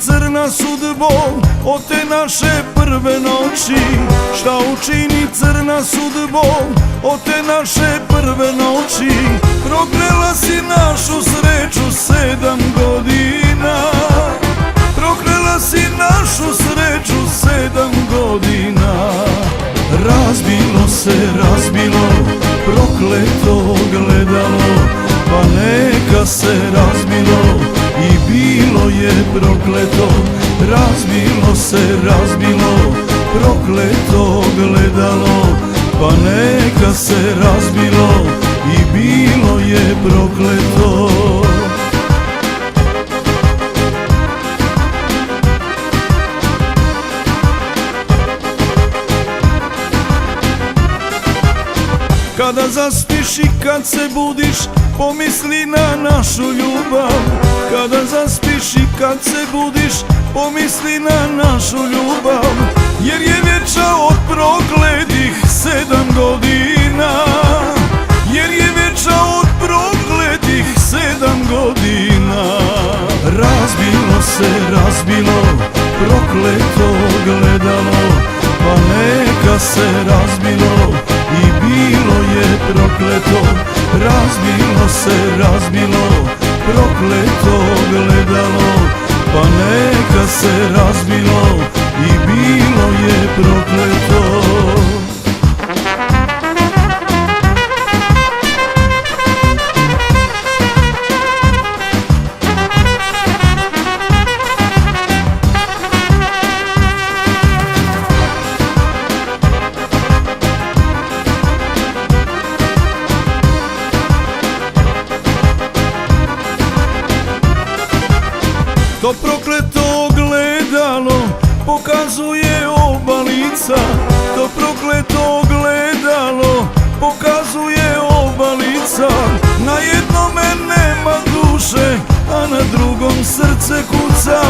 crna sudbom od te naše prve noći? Šta učini crna sudbom od te naše prve noći? Proklela si našu sreću 7 godina. Proklela si našu sreću 7 godina. Razbilo se, razbilo prokleto gledalo, pa neka se razbilo i bilo je prokleto. Razbilo se, razbilo prokleto gledalo, pa neka se razbilo i bilo je prokleto. Kada zaspiš i kad se budiš, pomisli na našu ljubav. Kada zaspiš i kad se budiš, pomisli na našu ljubav. Jer je vječa od prokletih 7 godina. Jer je vječa od prokletih 7 godina. Razbilo se, razbilo prokleto gledalo, pa neka se razbilo i bilo je prokleto. Razbilo se, razbilo prokleto gledalo, pa neka se razbilo i bilo je prokleto. To prokleto gledalo pokazuje oba lica. To prokleto gledalo pokazuje oba lica. Na jednome nema duše, a na drugom srce kuca.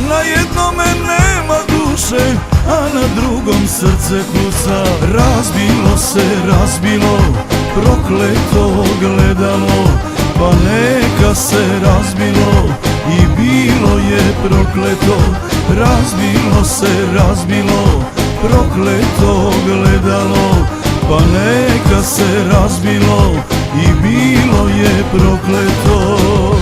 Na jednome nema duše, a na drugom srce kuca. Razbilo se, razbilo prokleto gledalo, pa neka se razbilo i bilo je prokleto. Razbilo se, razbilo prokleto gledalo, pa neka se razbilo i bilo je prokleto.